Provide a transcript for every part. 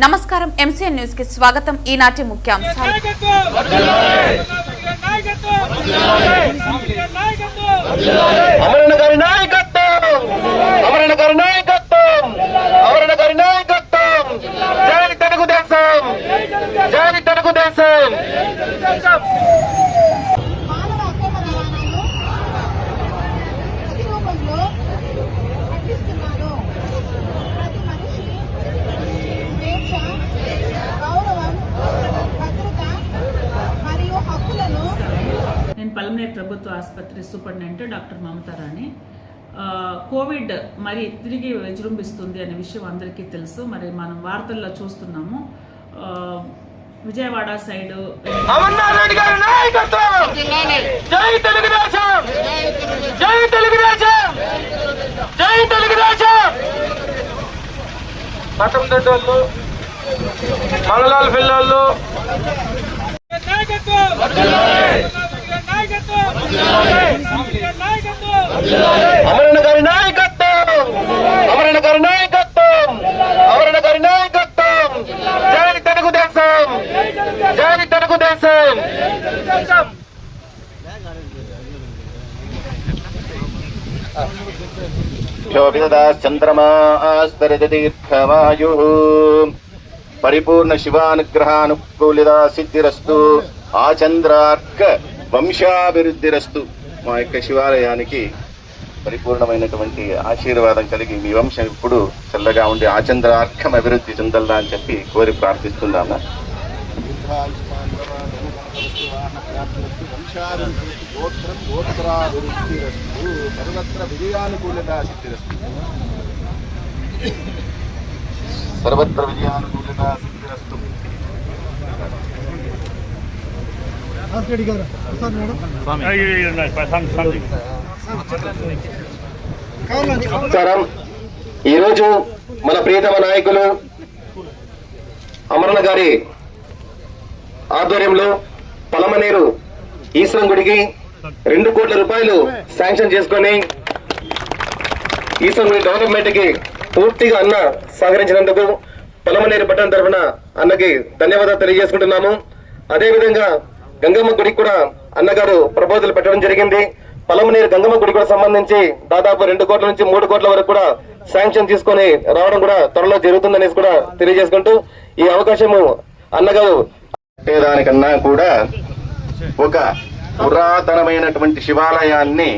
నమస్కారం MCN news కి స్వాగతం. ఈనాటి ముఖ్యాంశాలు. పలమనేరు ప్రభుత్వ ఆసుపత్రి సూపరింటెండెంట్ డాక్టర్ మమతా రాణి. కోవిడ్ మరి తిరిగి విజృంభిస్తుంది అనే విషయం అందరికీ తెలుసు. మరి మనం వార్తల్లో చూస్తున్నాము. విజయవాడ సైడ్ మంగళాల పిల్లలు అమరణ గారి నాయకత్వం, అమరణ గారి నాయకత్వం, అమరణ గారి నాయకత్వం. జై తెలుగుదేశం, జై తెలుగుదేశం. చంద్రమాస్తరితీర్థమాయు పరిపూర్ణ శివానుగ్రహానుకూలిత సిద్ధిరస్తు. ఆ చంద్రార్క వంశాభివృద్ధిరస్తు. మా యొక్క శివాలయానికి పరిపూర్ణమైనటువంటి ఆశీర్వాదం కలిగి మీ వంశం ఇప్పుడు చల్లగా ఉండి ఆచంద్రార్కం అభివృద్ధి చెందాలా అని చెప్పి కోరి ప్రార్థిస్తున్నాము. సర్వత్ర విజయానుకూలత సిద్ధిరస్తు. ఈరోజు మన ప్రియతమ నాయకులు అమరణ గారి ఆధ్వర్యంలో పలమనేరు ఈశ్వరం గుడికి 2 కోట్ల రూపాయలు శాంక్షన్ చేసుకొని ఈశ్వరం గుడి డెవలప్మెంట్ కి పూర్తిగా అన్న సహకరించినందుకు పలమనేరు పట్టణం తరఫున అన్నకి ధన్యవాదాలు తెలియజేసుకుంటున్నాము. అదేవిధంగా గంగమ్మ గుడికి కూడా అన్నగారు ప్రపోజల్ పెట్టడం జరిగింది. పలమనేరు గంగమ్మ గుడి కూడా సంబంధించి దాదాపు 2 కోట్ల నుంచి 3 కోట్ల వరకు కూడా శాంక్షన్ తీసుకొని రావడం కూడా త్వరలో జరుగుతుందనేసి కూడా తెలియజేసుకుంటూ ఈ అవకాశము అన్నగారు దానికన్నా కూడా ఒక పురాతనమైనటువంటి శివాలయాన్ని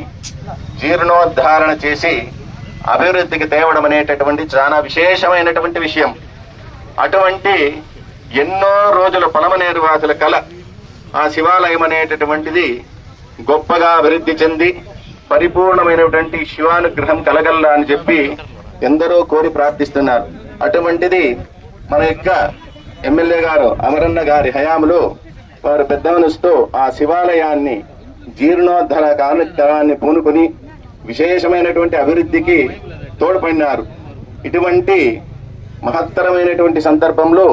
జీర్ణోద్ధారణ చేసి అభివృద్ధికి తేవడం అనేటటువంటి చాలా విశేషమైనటువంటి విషయం. అటువంటి ఎన్నో రోజుల పలమనేరు వాసుల కళ ఆ శివాలయం అనేటటువంటిది గొప్పగా అభివృద్ధి చెంది పరిపూర్ణమైనటువంటి శివానుగ్రహం కలగల్లా అని చెప్పి ఎందరో కోరి ప్రార్థిస్తున్నారు. అటువంటిది మన యొక్క ఎమ్మెల్యే గారు అమరన్న గారి హయాంలో వారు పెద్ద మనసుతో ఆ శివాలయాన్ని జీర్ణోద్ధరణ కార్యక్రమాన్ని పూనుకొని విశేషమైనటువంటి అభివృద్ధికి తోడ్పడినారు. ఇటువంటి మహత్తరమైనటువంటి సందర్భంలో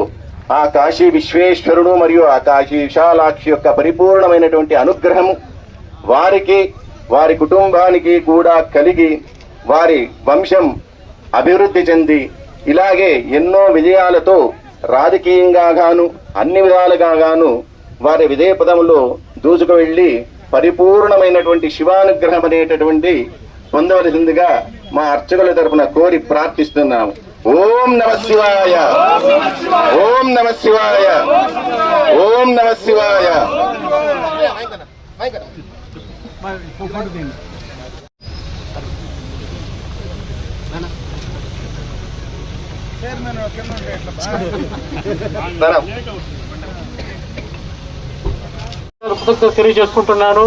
ఆ కాశీ విశ్వేశ్వరుడు మరియు ఆ కాశీ విశాలాక్షి యొక్క పరిపూర్ణమైనటువంటి అనుగ్రహము వారికి వారి కుటుంబానికి కూడా కలిగి వారి వంశం అభివృద్ధి చెంది ఇలాగే ఎన్నో విజయాలతో రాజకీయంగా గాను అన్ని విధాలుగా గాను వారి విజయ పదంలో దూసుకు వెళ్లి పరిపూర్ణమైనటువంటి శివానుగ్రహం అనేటటువంటి పొందవలసిందిగా మా అర్చకుల తరపున కోరి ప్రార్థిస్తున్నాము. ఓం నమ శివాయ, ఓం నమ శివాయ, ఓం నమ శివాయ. తెలియజేసుకుంటున్నాను.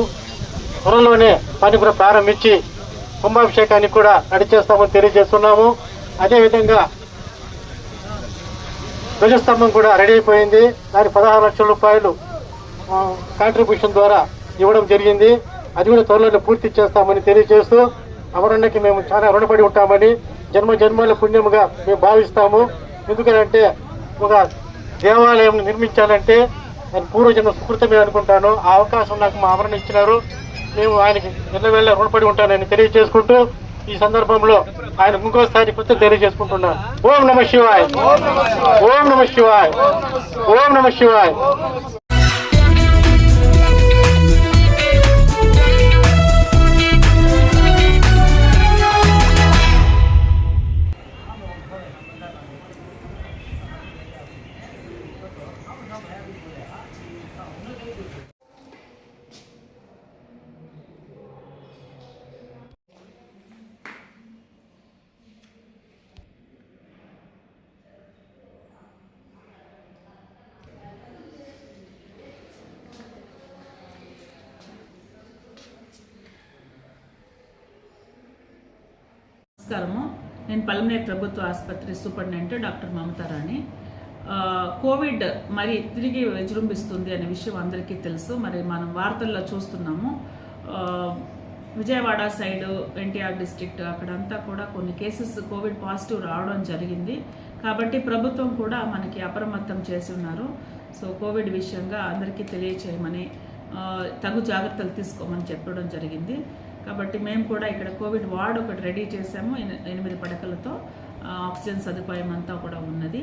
త్వరలోనే పని కూడా ప్రారంభించి కుంభాభిషేకాన్ని కూడా నడిచేస్తామని తెలియజేస్తున్నాము. అదేవిధంగా ధ్వజస్తంభం కూడా రెడీ అయిపోయింది. దాని 16 లక్షల రూపాయలు కాంట్రిబ్యూషన్ ద్వారా ఇవ్వడం జరిగింది. అది కూడా త్వరలోనే పూర్తి చేస్తామని తెలియజేస్తూ అమరన్నకి మేము చాలా రుణపడి ఉంటామని జన్మల పుణ్యముగా మేము భావిస్తాము. ఎందుకంటే ఒక దేవాలయం నిర్మించాలంటే దాని పూర్వజన్మ సుకృతమే అనుకుంటాను. ఆ అవకాశం నాకు మా అమరణ ఇచ్చినారు. మేము ఆయనకి ఎల్లవేళ రుణపడి ఉంటానని తెలియజేసుకుంటూ ఈ సందర్భంలో ఆయన ఇంకోసారి కృతజ్ఞతలు తెలియజేసుకుంటున్నాను. ఓం నమః శివాయ, ఓం నమః శివాయ, ఓం నమః శివాయ. నమస్కారము. నేను పలమనేరు ప్రభుత్వ ఆసుపత్రి సూపరింటెండెంట్ డాక్టర్ మమతారాణి. కోవిడ్ మరి తిరిగి విజృంభిస్తుంది అనే విషయం అందరికీ తెలుసు. మరి మనం వార్తల్లో చూస్తున్నాము. విజయవాడ సైడు, ఎన్టీఆర్ డిస్ట్రిక్ట్ అక్కడంతా కూడా కొన్ని కేసెస్ కోవిడ్ పాజిటివ్ రావడం జరిగింది. కాబట్టి ప్రభుత్వం కూడా మనకి అప్రమత్తం చేసి ఉన్నారు. సో కోవిడ్ విషయంగా అందరికీ తెలియచేయమని, తగు జాగ్రత్తలు తీసుకోమని చెప్పడం జరిగింది. కాబట్టి మేము కూడా ఇక్కడ కోవిడ్ వార్డ్ ఒకటి రెడీ చేసాము. 8 పడకలతో ఆక్సిజన్ సదుపాయం అంతా కూడా ఉన్నది.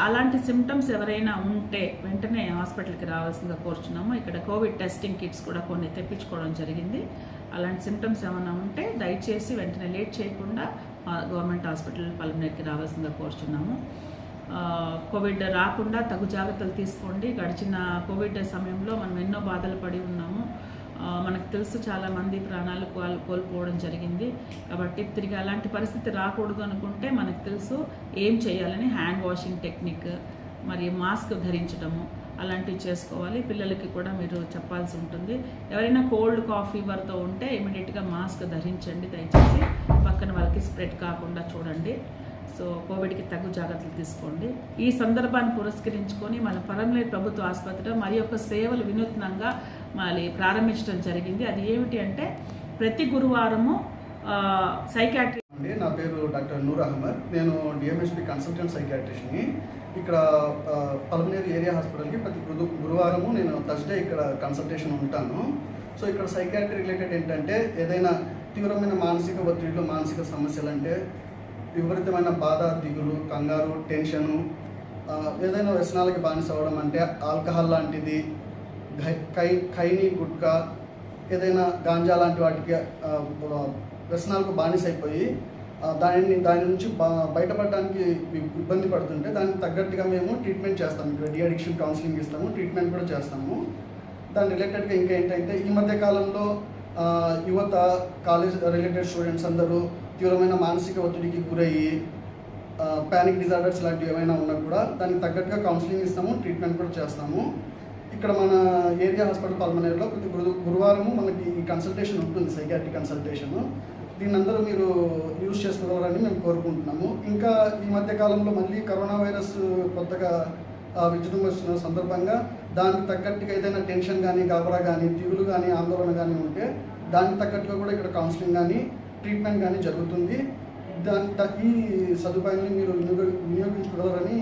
అలాంటి సిమ్టమ్స్ ఎవరైనా ఉంటే వెంటనే హాస్పిటల్కి రావాల్సిందిగా కోరుచున్నాము. ఇక్కడ కోవిడ్ టెస్టింగ్ కిట్స్ కూడా కొన్ని తెప్పించుకోవడం జరిగింది. అలాంటి సిమ్టమ్స్ ఏమైనా ఉంటే దయచేసి వెంటనే లేట్ చేయకుండా గవర్నమెంట్ హాస్పిటల్ పలమనేరుకి రావాల్సిందిగా కోరుచున్నాము. కోవిడ్ రాకుండా తగు జాగ్రత్తలు తీసుకోండి. గడిచిన కోవిడ్ సమయంలో మనం ఎన్నో బాధలు పడి ఉన్నాము. మనకు తెలుసు చాలామంది ప్రాణాలు కోల్పోవడం జరిగింది. కాబట్టి తిరిగి అలాంటి పరిస్థితి రాకూడదు అనుకుంటే మనకు తెలుసు ఏం చేయాలని. హ్యాండ్ వాషింగ్ టెక్నిక్, మరి మాస్క్ ధరించడము అలాంటివి చేసుకోవాలి. పిల్లలకి కూడా మీరు చెప్పాల్సి ఉంటుంది. ఎవరైనా కోల్డ్ కాఫ్ ఫీవర్తో ఉంటే ఇమీడియట్గా మాస్క్ ధరించండి దయచేసి. పక్కన వాళ్ళకి స్ప్రెడ్ కాకుండా చూడండి. సో కోవిడ్కి తగు జాగ్రత్తలు తీసుకోండి. ఈ సందర్భాన్ని పురస్కరించుకొని మన పలమనేరు ప్రభుత్వ ఆసుపత్రిలో మరి యొక్క సేవలు వినూత్నంగా మళ్ళీ ప్రారంభించడం జరిగింది. అది ఏమిటి అంటే ప్రతి గురువారము సైకాట్రీ. నా పేరు డాక్టర్ నూర్ అహ్మద్. నేను డిఎంహెచ్బి కన్సల్టెంట్ సైకాట్రిస్ట్ని. ఇక్కడ పలమనేరు ఏరియా హాస్పిటల్కి ప్రతి గురువారము నేను థర్స్డే ఇక్కడ కన్సల్టేషన్ ఉంటాను. సో ఇక్కడ సైకాట్రీ రిలేటెడ్ ఏంటంటే ఏదైనా తీవ్రమైన మానసిక ఒత్తిడిలో, మానసిక సమస్యలు అంటే విపరీతమైన బాధ, దిగులు, కంగారు, టెన్షను, ఏదైనా వ్యసనాలకి బానిస అవ్వడం అంటే ఆల్కహాల్ లాంటిది, ఖైనీ, గుట్కా, ఏదైనా గాంజా లాంటి వాటికి వ్యసనాలకు బానిస అయిపోయి దాని నుంచి బయటపడడానికి ఇబ్బంది పడుతుంటే దానికి తగ్గట్టుగా మేము ట్రీట్మెంట్ చేస్తాము. ఇక్కడ డి అడిక్షన్ కౌన్సిలింగ్ ఇస్తాము, ట్రీట్మెంట్ కూడా చేస్తాము. దాని రిలేటెడ్గా ఇంకా ఏంటంటే ఈ మధ్య కాలంలో యువత, కాలేజ్ రిలేటెడ్ స్టూడెంట్స్ అందరూ తీవ్రమైన మానసిక ఒత్తిడికి గురయ్యి ప్యానిక్ డిజార్డర్స్ లాంటివి ఏమైనా ఉన్నా కూడా దానికి తగ్గట్టుగా కౌన్సిలింగ్ ఇస్తాము, ట్రీట్మెంట్ కూడా చేస్తాము. ఇక్కడ మన ఏరియా హాస్పిటల్ పలమనేరులో ప్రతి గురువారము మనకి ఈ కన్సల్టేషన్ ఉంటుంది, సైకాట్రిక్ కన్సల్టేషను. దీన్ని అందరూ మీరు యూజ్ చేసుకోవాలని మేము కోరుకుంటున్నాము. ఇంకా ఈ మధ్య కాలంలో మళ్ళీ కరోనా వైరస్ కొత్తగా విజృంభిస్తున్న సందర్భంగా దానికి తగ్గట్టుగా ఏదైనా టెన్షన్ కానీ, గాబరా కానీ, దిగులు కానీ, ఆందోళన కానీ ఉంటే దానికి తగ్గట్టుగా కూడా ఇక్కడ కౌన్సిలింగ్ కానీ, ట్రీట్మెంట్ కానీ జరుగుతుంది. ఈ సదుపాయాన్ని మీరు వినియోగించుకోవాలని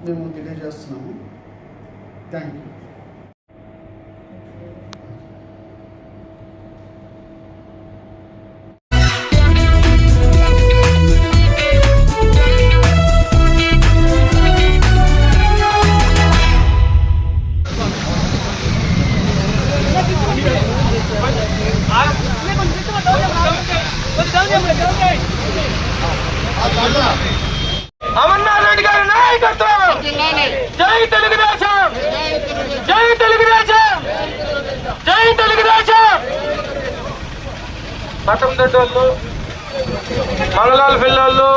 మేము తెలియజేస్తున్నాము. Thank you. అమర్నాథ్ రెడ్డి గారి నాయకత్వం. జై తెలుగుదేశం, జై తెలుగుదేశం, జై తెలుగుదేశం. మఠం దొడ్డోళ్ళు, మండలాల పిల్లోళ్ళు,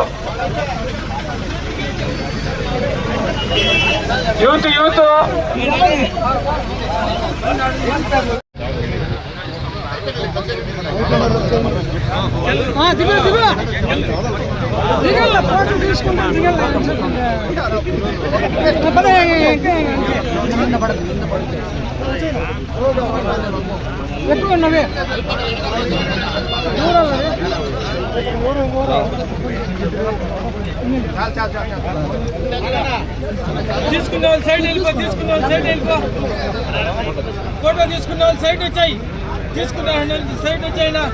యూత్ ఫోటో తీసుకుంటాం. ఎక్కువ ఉన్నవే తీసుకున్న వాళ్ళు సైడ్ వెళ్ళిపో, తీసుకున్న వాళ్ళు సైడ్ వెళ్ళిపో. ఫోటో తీసుకున్న వాళ్ళు సైడ్ వచ్చాయి, తీసుకున్న సైడ్ వచ్చాయినా.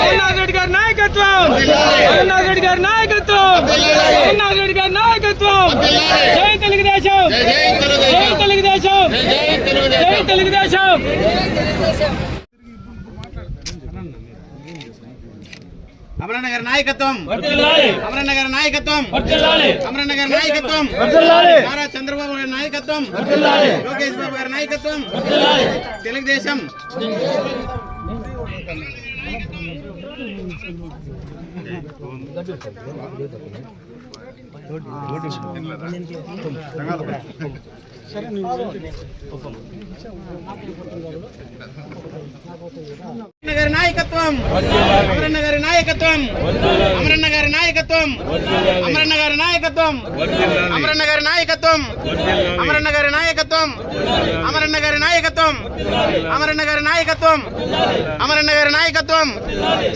అమర్నాథ్ రెడ్డి గారి నాయకత్వం, అమర్నాథ్ రెడ్డి గారి నాయకత్వం, అమర్నాథ్ రెడ్డి గారి నాయకత్వం. జై తెలుగుదేశం, జై తెలుగుదేశం, జై తెలుగుదేశం. అమరన్న గారి నాయకత్వం, అమరన్న గారి నాయకత్వం, అమరన్న గారి నాయకత్వం, నారా చంద్రబాబు గారి నాయకత్వం, లోకేష్ బాబు గారి నాయకత్వం, తెలుగుదేశం. గారి నాయకత్వం, అమరన్న గారి నాయకత్వం, అమరన్న గారి నాయకత్వం, అమరన్న గారి నాయకత్వం, అమరన్న గారి నాయకత్వం, అమరన్న గారి నాయకత్వం, అమరన్న గారి నాయకత్వం, అమరన్న గారి నాయకత్వం, అమరన్న గారి నాయకత్వం,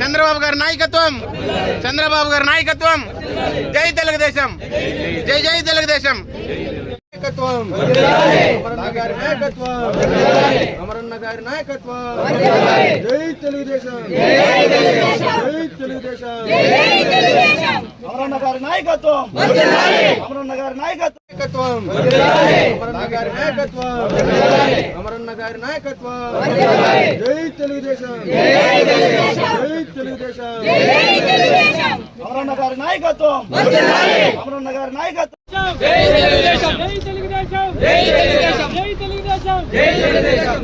చంద్రబాబు గారి నాయకత్వం, చంద్రబాబు గారి నాయకత్వం. జై తెలుగుదేశం, జై జై తెలుగుదేశం. అమరన్న గారి నాయకత్వం, అమరన్న గారి నాయకత్వం. జై తెలుగుదేశం, జై తెలుగుదేశం. అమరన్న గారి నాయకత్వం, అమరన్న గారి నాయకత్వం, అమరన్న గారి నాయకత్వం, అమరన్న గారి నాయకత్వం. జై తెలుగుదేశం, జై తెలుగుదేశం. అమరన్న గారి నాయకత్వం, అమరన్న గారి నాయకత్వం. జై తెలుగుదేశం, జై తెలుగుదేశం, జై తెలుగుదేశం, జై తెలుగుదేశం, జై తెలుగుదేశం.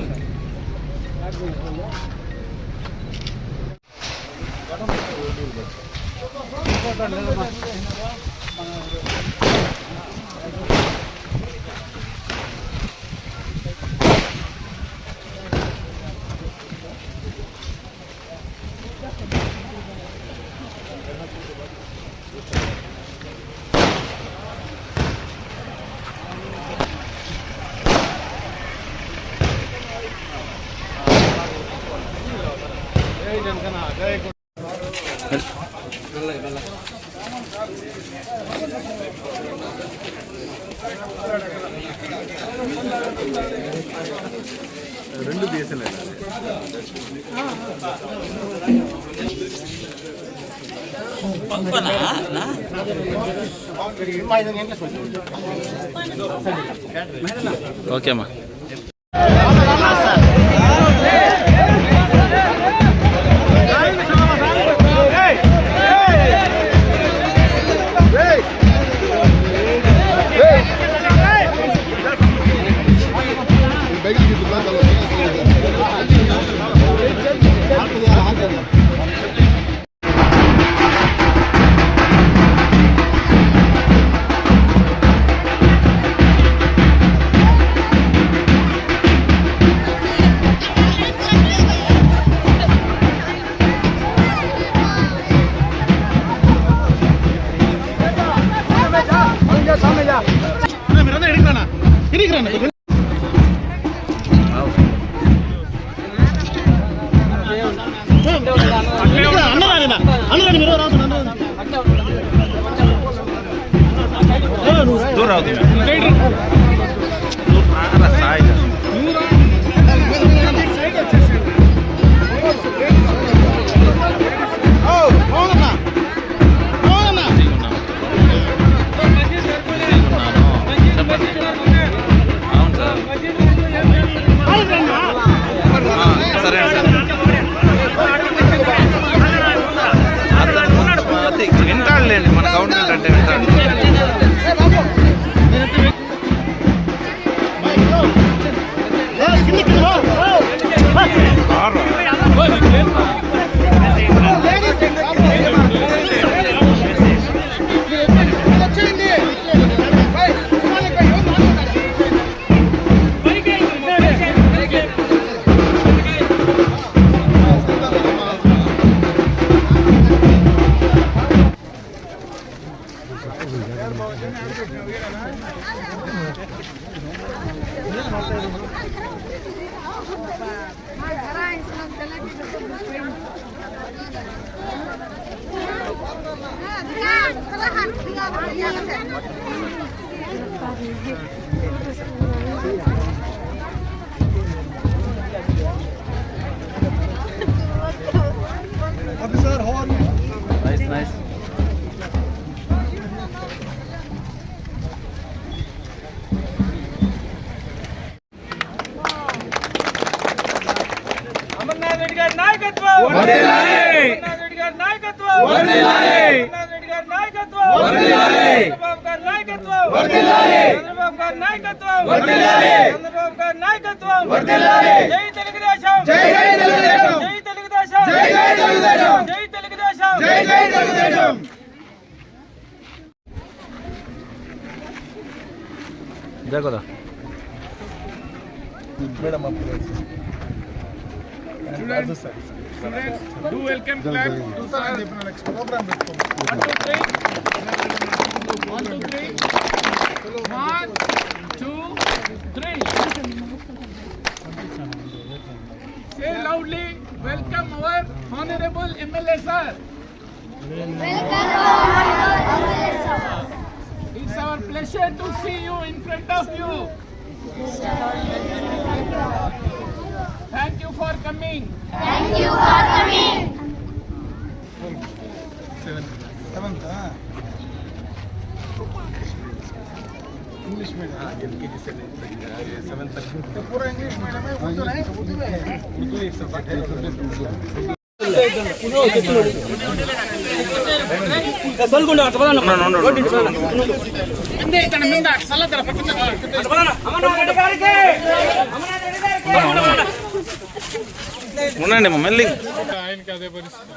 ఓకే అమ్మా. నాయకత్వం అమర్నాథ్ రెడ్డి గారి నాయకత్వం అమర్నాథ్ రెడ్డి గారి నాయకత్వం చంద్రబాబు గారి నాయకత్వం చంద్రబాబు గారి నాయకత్వం చంద్రబాబు గారి నాయకత్వం జై తెలుగుదేశం జై తెలుగుదేశం జై తెలుగుదేశం జై తెలుగుదేశం జై తెలుగుదేశం జై Telugu Desam. Do welcome clap. 1, 2, 3. 1, 2, 3. Say loudly, welcome our honorable MLA sir. It's our pleasure to see you in front of you. Thank you for coming. English medium. LKG 7th. पूरा English medium है, उर्दू नहीं, उर्दू में है. उर्दू एक सब्जेक्ट है. ఉండండి మళ్ళీ ఆయనకి అదే పరిస్థితి.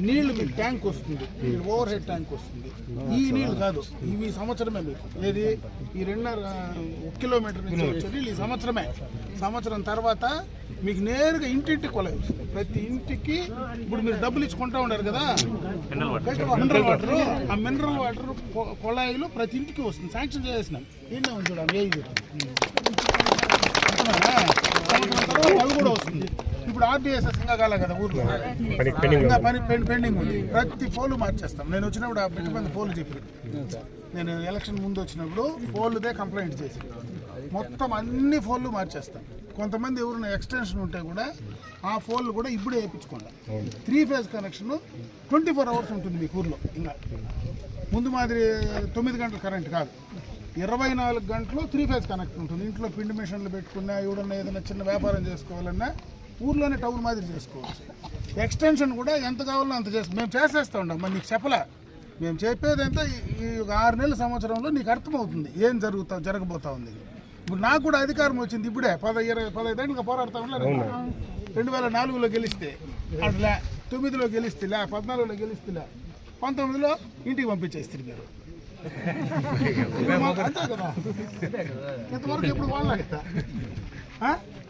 నీళ్లు మీకు ట్యాంక్ వస్తుంది, ఓవర్ హెడ్ ట్యాంక్ వస్తుంది. ఈ నీళ్లు కాదు, ఇవి సంవత్సరమే మీకు. ఏది ఈ 2.5 కిలోమీటర్ నుంచి వచ్చే నీళ్ళు ఈ సంవత్సరమే. సంవత్సరం తర్వాత మీకు నేరుగా ఇంటింటికి కొలాయి వస్తుంది. ప్రతి ఇంటికి ఇప్పుడు మీరు డబ్బులు ఇచ్చుకుంటా ఉన్నారు కదా మినరల్ వాటర్, ఆ మినరల్ వాటర్ కొళాయిలు ప్రతి ఇంటికి వస్తుంది. శాంక్షన్ చేసినాం. ఏంటో చూడండి, సంవత్సరం తర్వాత అవి కూడా వస్తుంది. ఇప్పుడు ఆర్డీఎస్ఎస్ ఇంకా కాలే కదా ఊర్లో, ఇంకా పని పెండింగ్ ఉంది. ప్రతి పోలు మార్చేస్తాం. నేను వచ్చినప్పుడు ఆ పెట్టి మంది పోలు చెప్పి, నేను ఎలక్షన్ ముందు వచ్చినప్పుడు పోలుదే కంప్లైంట్ చేసి మొత్తం అన్ని ఫోన్లు మార్చేస్తాం. కొంతమంది ఎవరైనా ఎక్స్టెన్షన్ ఉంటే కూడా ఆ ఫోన్లు కూడా ఇప్పుడే వేయించుకోండి. 3 ఫేజ్ కనెక్షన్ 24 అవర్స్ ఉంటుంది మీకు ఊర్లో. ఇంకా ముందు మాదిరి 9 గంటల కరెంట్ కాదు, 24 గంటలు 3 ఫేజ్ కనెక్ట్ ఉంటుంది. ఇంట్లో పిండి మిషన్లు పెట్టుకున్నా, ఎవడన్నా ఏదైనా చిన్న వ్యాపారం చేసుకోవాలన్నా ఊర్లోనే టౌన్ మాదిరి చేసుకోవచ్చు. ఎక్స్టెన్షన్ కూడా ఎంత కావాలో అంత మేము చేసేస్తూ ఉంటాం. మరి నీకు చెప్పలే, మేము చెప్పేదంతా ఈ 6 నెలల సంవత్సరంలో నీకు అర్థమవుతుంది ఏం జరగబోతా ఉంది. ఇప్పుడు నాకు కూడా అధికారం వచ్చింది ఇప్పుడే. 15 ఏళ్ళుగా పోరాడుతూ ఉన్నారు. 2004లో గెలిస్తే అట్లా, 9లో గెలిస్తేలే, 14లో గెలిస్తేలే, 19లో ఇంటికి పంపించేస్తారు మీరు. అంతే కదా, ఇంతవరకు ఎప్పుడు వాళ్ళ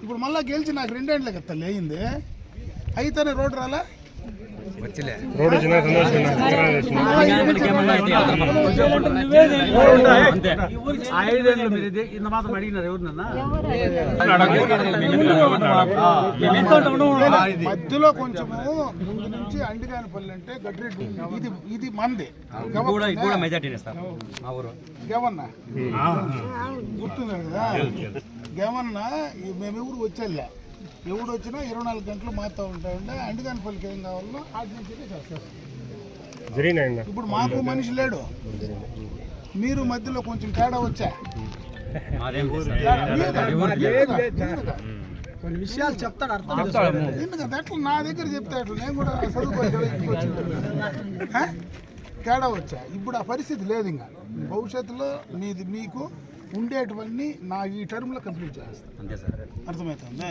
ఇప్పుడు మళ్ళీ గెలిచి నాకు 2 ఏళ్ళకి ఎత్తాలి అయింది. అయితేనే రోడ్డు రాలా, రోడ్డు వచ్చిన మధ్యలో కొంచెము ముందు నుంచి అండిగానిపల్లి అంటే గడ్రెడ్డి, ఇది మంది గవన్న గుర్తుంది కదా. గవన్న మేము ఎవరు వచ్చేళ్ళ, ఎవడు వచ్చినా 24 గంటలు మారుతూ ఉంటాయండి. అండిగానిపల్లికి ఏం కావాలో ఆటి నుంచి చేస్తారు. ఇప్పుడు మాకు మనిషి లేడు, మీరు మధ్యలో కొంచెం తేడా వచ్చా. కొన్ని విషయాలు చెప్తాడు, అర్థం ఎందుకంటే అట్లా నా దగ్గర చెప్తే అట్లా నేను కూడా చదువుకోవాలి. తేడా వచ్చా. ఇప్పుడు ఆ పరిస్థితి లేదు. ఇంకా భవిష్యత్తులో మీకు ఉండేటివన్నీ నా ఈ టర్మ్లో కంప్లీట్ చేస్తాను. అర్థమవుతుంది.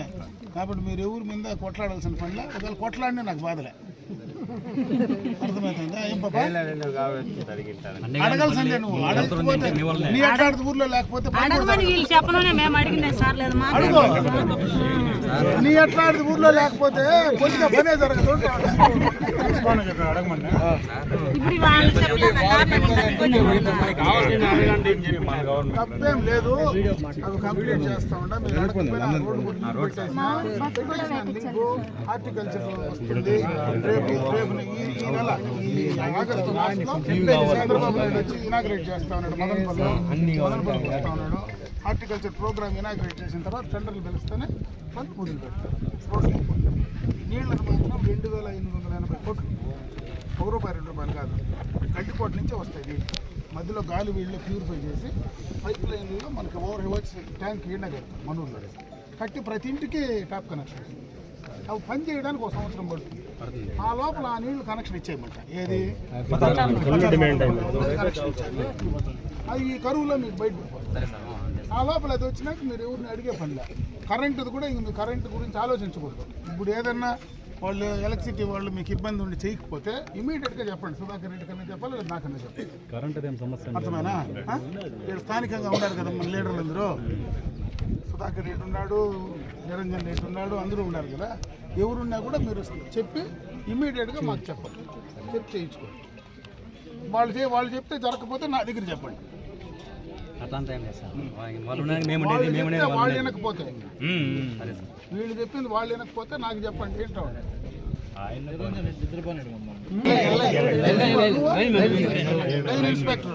కాబట్టి మీరు ఎవరి మీద కొట్లాడాల్సిన పనిలే, ఒకవేళ కొట్లాడినా నాకు బాధలే. అర్థమవుతుందా? ఏం పాప అడగాల్సిందే, నువ్వు అడగకపోతే నీ అట్లాంటి ఊర్లో లేకపోతే అడుగు. నీ అట్లాంటి ఊర్లో లేకపోతే కొద్దిగా పనే జరగదు. తప్పేం లేదు, అవి కంప్లీట్ చేస్తా ఉండా. మీరు అడగకపోయినా రోడ్డు హార్టికల్చర్ వస్తుంది. రేపు ఈ నెల ఈ ఆగస్టు మాసంలో చంద్రబాబు నాయుడు వచ్చి ఇనాగ్రేట్ చేస్తా ఉన్నాడు. మదనపల్లి వస్తా ఉన్నాడు. హార్టికల్చర్ ప్రోగ్రామ్ ఇనాగ్రేట్ చేసిన తర్వాత టెండర్లు పిలుస్తేనే వాళ్ళు మొదలు పెడతారు. నీళ్ళకు మాత్రం 2580 కోట్లు, ₹1 ₹2 కాదు, గడ్డికోట నుంచే వస్తాయి నీళ్ళు. మధ్యలో గాలి వీళ్ళు ప్యూరిఫై చేసి పైప్ లైన్లో మనకి ఓవర్ హెవర్స్ ట్యాంక్ ఈడ కడతాం మనూరులో కట్టి ప్రతి ఇంటికి ట్యాప్ కనెక్షన్ వస్తుంది. అవి పని చేయడానికి 1 సంవత్సరం పడుతుంది. ఆ లోపల ఆ నీళ్లు కనెక్షన్ ఇచ్చేయమంట. ఏది కనెక్షన్ ఇచ్చారు, అది ఈ కరువులో మీకు బయట పడిపోతుంది. ఆ లోపల అది వచ్చినాక మీరు ఎవరిని అడిగే పనిలే. కరెంటుది కూడా ఇంక మీ కరెంటు గురించి ఆలోచించకూడదు. ఇప్పుడు ఏదన్నా వాళ్ళు ఎలక్ట్రిసిటీ వాళ్ళు మీకు ఇబ్బంది ఉండి చేయకపోతే ఇమీడియట్గా చెప్పండి. సుధాకర్ రెడ్డి కన్నా చెప్పాలి, లేదా నాకన్నా చెప్పాలి. అర్థమైనా? ఇక్కడ స్థానికంగా ఉన్నారు కదా మన లీడర్లు అందరూ. సుధాకర్ రెడ్డి ఉన్నాడు, నిరంజన్ రెడ్డి ఉన్నాడు, అందరూ ఉన్నారు కదా. ఎవరున్నా కూడా మీరు చెప్పి ఇమీడియట్గా మాకు చెప్పండి, చెప్పి చేయించుకోండి. వాళ్ళు చెప్తే జరగకపోతే నా దగ్గర చెప్పండి. వాళ్ళు వినకపోతే వీళ్ళు చెప్పింది వాళ్ళు వినకపోతే నాకు చెప్పండి. ఏంటో లైన్ ఇన్స్పెక్టర్,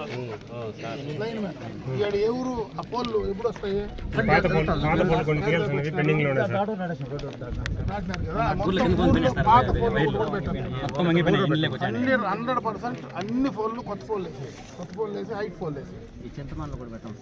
లైన్ మ్యాన్, ఇక్కడ ఎవరు ఆ పోల్లు ఎప్పుడు వస్తాయి? పాత పోల్లు కూడా పెట్టండి. 100% అన్ని ఫోన్లు కొత్త ఫోన్లు వేసి హైట్ ఫోన్లు వేసి చింతమన్లో కూడా పెట్టాం.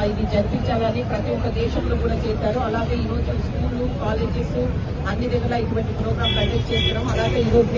ఇది జరిపించాలని ప్రతి ఒక్క దేశంలో కూడా చేశారు. అలాగే ఈరోజు స్కూళ్ళు, కాలేజెస్ అన్ని దగ్గర ఇటువంటి ప్రోగ్రామ్ కండక్ట్ చేస్తున్నాం. అలాగే ఈరోజు